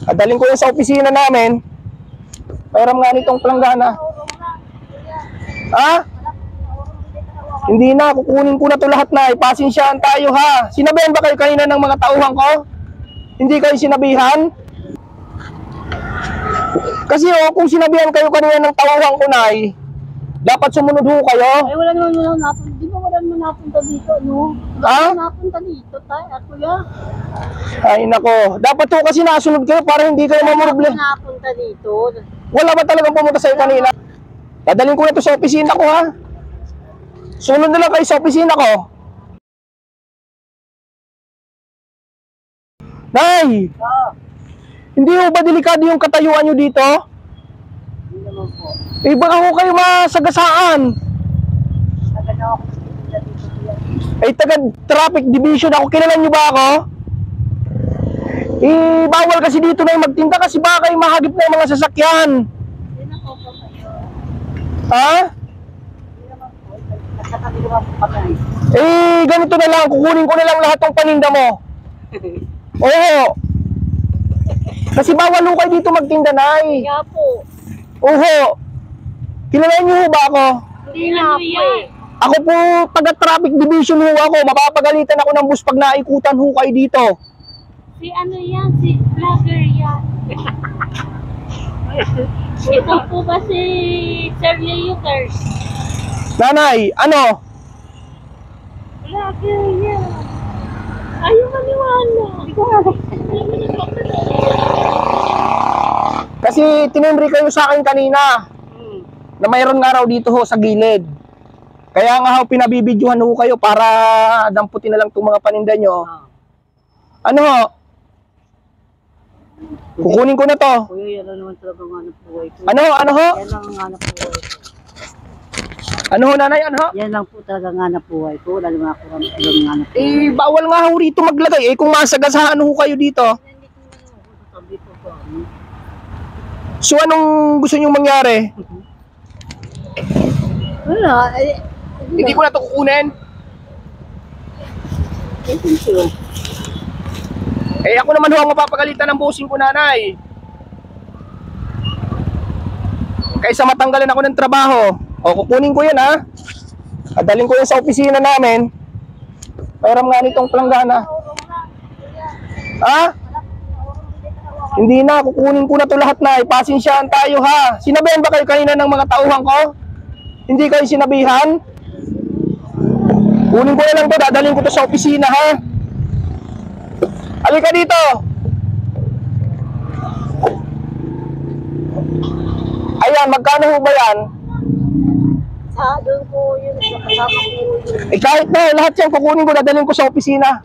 Adaling ko yan sa opisina namin. Pairam nga nitong planggana. Ha? Hindi na, kukunin ko na to lahat na. Ipasensyahan tayo ha. Sinabihan ba kayo kanina ng mga tauhan ko? Hindi kayo sinabihan? Kasi kung sinabihan kayo kanina ng tauhan ko na dapat sumunod ho kayo. Ay, wala naman napunta. Di ba wala naman napunta dito, no? Ha? Napunta dito tayo, kuya. Ay nako, dapat ho kasi nasunod kayo para hindi kayo mamurble. Napunta dito. Wala ba talagang pumunta sa'yo kanina? Dadalhin ko na to sa opisina ko ha. Sunod na lang kayo sa opisina ko. Nay! Hindi ho ba delikado yung katayuan nyo dito? Hindi naman po. Eh baka ho kayo masagasaan. Agad ako dito, kuya. Eh taga traffic division ako. Kilala nyo ba ako? Eh bawal kasi dito na yung magtinda kasi baka kayo mahagip na yung mga sasakyan. Hindi na po kayo. Ha? Hindi naman po. Nasa kami naman po kami. Eh ganito na lang. Kukunin ko na lang lahat ng paninda mo. Oo. Kasi bawal ho kayo dito magtinda, Nay. Kaya po. Oo. Kilala niyo ho ba ako? Hindi na po. Ako po, taga-traffic division ho ako. Mapapagalitan ako ng bus pag naikutan ho kayo dito. Si ano yan? Si vlogger yan. Ito po ba si Sir Leo Kers? Nanay, ano? Vlogger yan. Ayaw maniwala. Kasi tinimbre kayo sa akin kanina na mayroon nga raw dito ho sa gilid. Kaya nga ho, pinabibidyohan ho kayo para damputin na lang itong mga paninda nyo. Ano ho? Kukunin ko na to. Kuya, yan lang naman talaga ang hanap buhay ko. Ano ho? Ano ho? Yan lang ang hanap buhay ko. Ano ho, nanay? Ano ho? Yan lang po talaga ang hanap buhay ko. Wala naman ako ang hanap buhay. Eh, bawal nga ho rito maglagay. Eh, kung masagasaan ho kayo dito. Sabi ko po. So, anong gusto nyong mangyari? Wala. Hindi ko na ito kukunin. Eh, ako naman ho ang mapapagalitan ng bossing ko, nanay. Kaysa matanggalan ako ng trabaho. O, kukunin ko yan, ha? Adaling ko yan sa opisina namin. Pairam nga nitong planggana. Ha? Hindi na, kukunin ko na to lahat na. Ipasensyahan tayo, ha? Sinabihan ba kayo kanina ng mga tauhan ko? Hindi kayo sinabihan? Kunin ko na lang to, dadalhin ko to sa opisina, ha? Halika dito! Ayan, magkano ho ba yan? Sa doon po yun. Kasama ko yun. Eh kahit na, lahat yan kukunin ko, dadalhin ko sa opisina.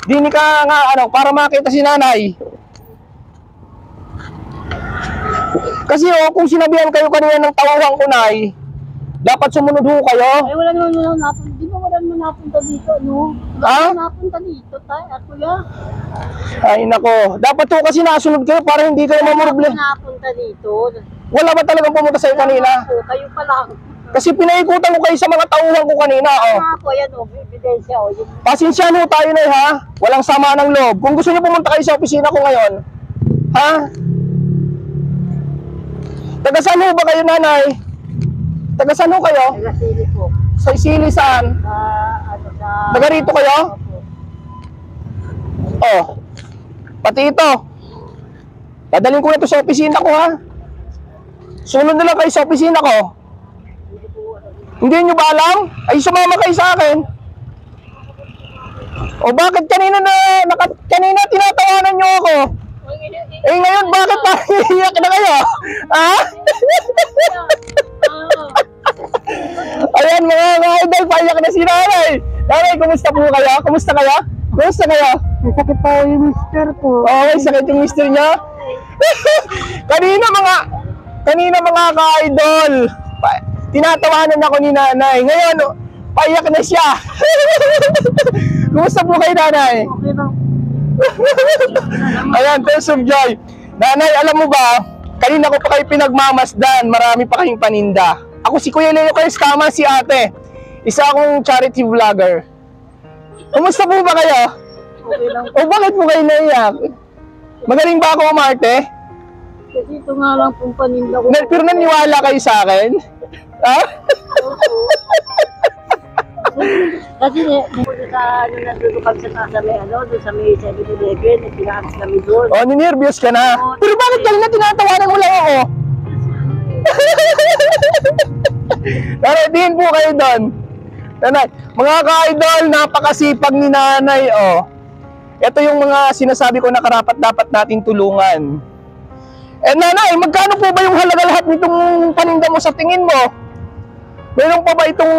Dini ka nga, ano, para makita si nanay. Kasi kung sinabihan kayo kanina ng tauhan ko, Nay, dapat sumunod ho kayo. Ay, wala naman napunta. Di ba wala naman napunta dito, no? Ha? Wala napunta dito tayo, kuya. Ay nako, dapat ho kasi nasunod kayo para hindi kayo mamurble. Wala napunta dito. Wala ba talagang pumunta sa'yo kanina? Po, kayo pa lang. Kasi pinaikutan ko kayo sa mga tauhan ko kanina, oh. Nga po, yan o, ebidensya o. Pasensyahan ho tayo, Nay, ha? Walang sama ng loob. Kung gusto niyo pumunta kayo sa opisina ko ngayon, ha? Taga saan ho ba kayo, nanay? Taga saan ho kayo? Nagasili po. Sa Isili, saan? Ano, sa... Taga rito kayo? Oh. Pati ito. Dadalhin ko na ito sa opisina ko, ha? Sunod na lang kayo sa opisina ko. Hindi nyo ba alam? Ay, sumama kayo sa akin. O bakit kanina kanina tinatawanan nyo ako? Eh ngayon, bakit parang iiyak na kayo? Ha? Ayan mga idol, paiyak na si nanay. Nanay, kumusta po kayo? Kumusta kayo? Kumusta kayo? May sakit pa yung mister po. Okay, sakit yung mister niya. kanina mga ka-idol, tinatawanan ako ni nanay. Ngayon, paiyak na siya. Kumusta po kayo, nanay? Okay lang. Ayan, tears of joy. Nanay, alam mo ba, kanina ko pa kayo pinagmamasdan, marami pa kayong paninda. Ako si Kuya Leo kayo, kama si ate. Isa akong charity vlogger. Kumusta po ba kayo? Okay lang. O bakit po kayo naiyak? Magaling ba ako umarte? Kasi ito nga lang pong paninda ko. Pero naniwala kayo sa akin? Ha? Kasi muna sa ano nandun kami sa may ano, doon sa may 7-Eleven, pinaalis kami doon. O, ninervyos ka na. Pero bakit kanina tinatawanan mo lang ako? Narating po kayo doon. Nanay, mga ka-idol, napakasipag ni nanay, oh. Ito yung mga sinasabi ko na karapat-dapat nating tulungan. Eh nanay, magkano po ba yung halaga lahat nitong paninda mo sa tingin mo? Meron pa ba itong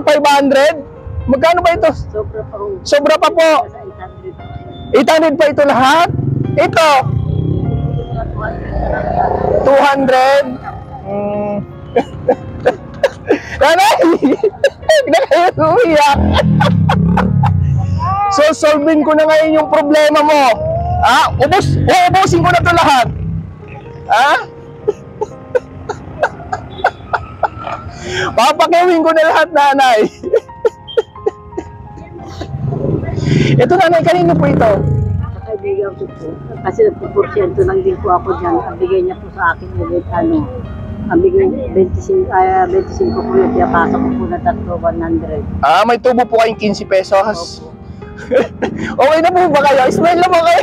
500? Magkano ba ito? Sobra pa rin. Sobra pa po. Sa 800. 800 pa ito lahat? Ito, 200? Nanay! Na kayo umiyak. So, solvin ko na ngayon yung problema mo. Ubusin ko na ito lahat. Ha? Papakiwin ko na lahat, nanay. Ito, nanay, kanino po ito? Sa kaibigan ko po. Kasi nagpo-porsyento lang din po ako dyan. Ang bigay niya po sa akin ulit, ano, ang bigay 25 po yun. Kaya pasok ko po na 100. May tubo po kayong 15 pesos. Okay na po ba kayo? Smile na po kayo.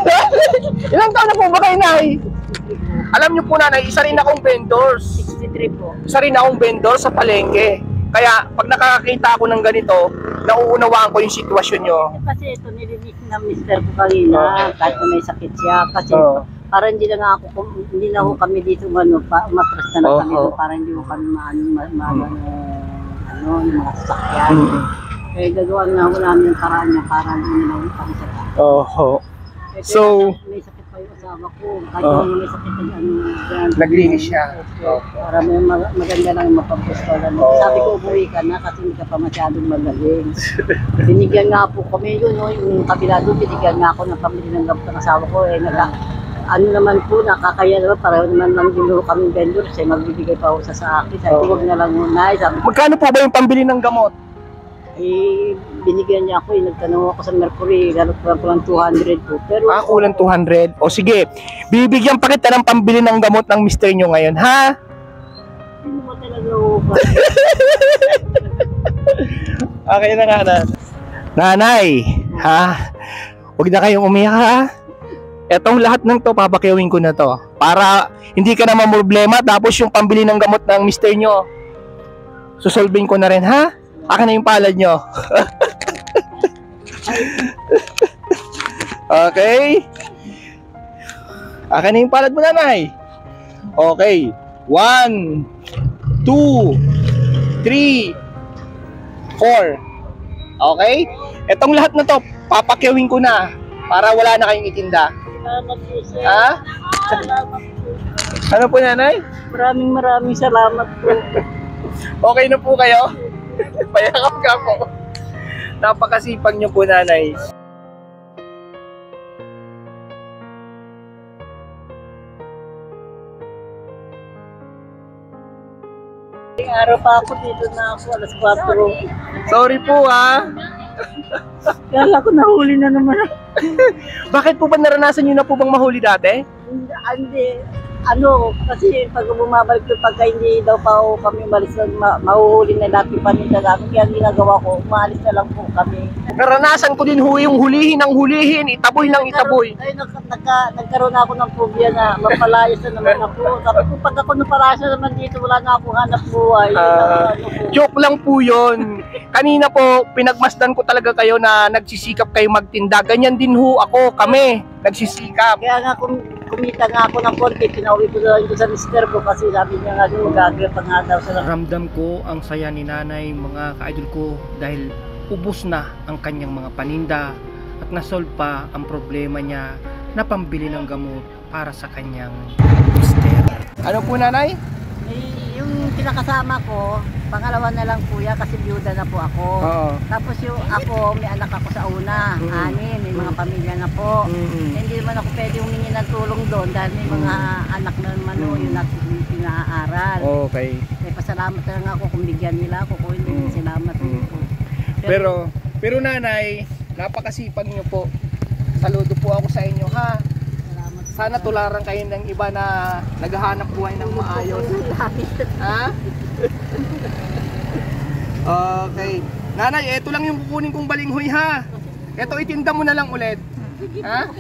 Ilang taon na po ba kayo, nay? Alam niyo po, nanay, isa rin akong vendors. 63 po. Isa rin akong vendor sa palengke. Kaya pag nakakakita ako ng ganito, nauunawaan ko yung sitwasyon nyo. Kasi ito nilinis ng mister ko kanina, kahit na may sakit siya. Kasi para hindi na ako kami dito umatras na lang kami doon, para hindi mo kami yung mga sasakyan. Kaya gagawa nga wala namin yung paraan niya para hindi na lang kami sa taas. So, may sakit pa yung asawa ko. Kahit may sakit na dyan. naglinis siya. Para may maganda lang mapapusto. Sabi ko, umuwi ka na kasi hindi ka pa masyadong magaling. Binigyan nga po kami yun, yung kabila doon, binigyan nga ako ng pamilya ng gamot ng asawa ko. Ano naman po, nakakaya naman, pareho naman lang din kami vendor, kasi magbibigay pa ako sa akin. Sabi ko, huwag na lang muna. Magkano po ba yung pambili ng gamot? Binigyan niya ako, nagtanong ako sa Mercury, lalo ko lang 200 po. Pero, kulang 200. O sige, bibigyan pa kita ng pambili ng gamot ng mister nyo ngayon, ha? hindi mo talaga ako. Okay na nga na. Nanay, ha? Huwag na kayong umiyak, ha? Etong lahat ng to, papakiwin ko na to. Para hindi ka na mamroblema, tapos yung pambili ng gamot ng mister nyo, susolving ko na rin, ha? Akin na yung palad nyo. Okay? Akin na yung palad mo, nanay. Okay. 1, 2, 3, 4. Okay? Etong lahat na to, papakiwin ko na para wala na kayong itinda. Salamat po, sir. Ha? Salamat po. Ano po, nanay? Maraming salamat po. Okay na po kayo? Payakap ka po. Napakasipag nyo po, nanay. Araw pa ako dito na ako, alas 4. Sorry po, ha? Kala ko nahuli na naman. Bakit po ba naranasan nyo na po bang mahuli dati? Hindi, kasi pag bumabalik ko, pagka hindi daw pa ako kami umalis, mahuhuli na natin paninda namin. Kaya ang ginagawa ko, umalis na lang po kami. Naranasan ko din yung hulihin ng hulihin, itaboy ng itaboy. Nagkaroon ako ng phobia na mapalayas na naman ako. Sabi ko, pag ako napalayas na naman dito, wala na akong hanap buhay. Joke lang po yun. Kanina po, pinagmasdan ko talaga kayo na nagsisikap kayo magtinda. Ganyan din kami, nagsisikap. Kaya nga kumita nga ako ng konti, pinauwi ko na lang sa mister ko kasi sabi niya nga mag-agree pa nga daw sa Ramdam ko ang saya ni nanay, mga ka-idol ko, dahil ubos na ang kanyang mga paninda at nasolve pa ang problema niya na pambili ng gamot para sa kanyang mister. Ano po, nanay? Yung pinakasama ko, pangalawa na lang kuya kasi byuda na po ako. Oo. Tapos yung ako, may anak ako sa una, 6, may mga pamilya na po. Hindi naman ako pwede humingi ng tulong doon dahil may mga anak na naman yung pinaaral. Okay. Pasalamat na lang ako kung bigyan nila ako, kung hindi salamat po. Pero nanay, napakasipag niyo po. Saludo po ako sa inyo, ha? Salamat. Sana tularan kayo ng iba na naghahanap buhay ng maayos. Ha? Okay. Nanay, ito lang yung kukunin kong balinghoy ha. Ito itinda mo na lang ulit. Ha?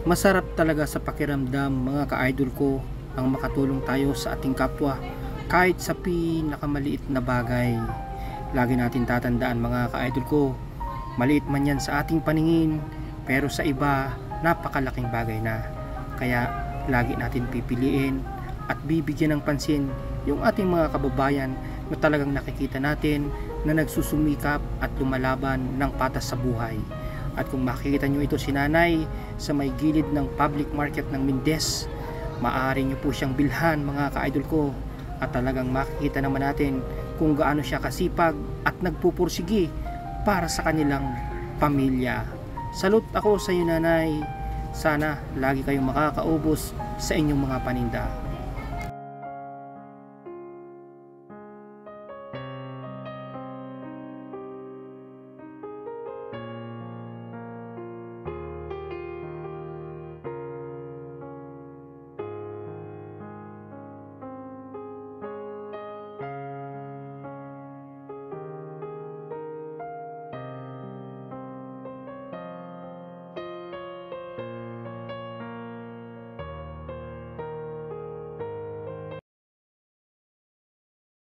Masarap talaga sa pakiramdam mga ka-idol ko ang makatulong tayo sa ating kapwa kahit sa pinakamaliit na bagay. Lagi natin tatandaan mga ka-idol ko, maliit man yan sa ating paningin, pero sa iba napakalaking bagay na. Kaya lagi natin pipiliin at bibigyan ng pansin yung ating mga kababayan na talagang nakikita natin na nagsusumikap at lumalaban ng patas sa buhay. At kung makikita nyo ito si nanay sa may gilid ng public market ng Mindes, maaari nyo po siyang bilhan mga ka-idol ko, at talagang makikita naman natin kung gaano siya kasipag at nagpupursigi para sa kanilang pamilya. Salute ako sa iyo nanay, sana lagi kayong makakaubos sa inyong mga paninda.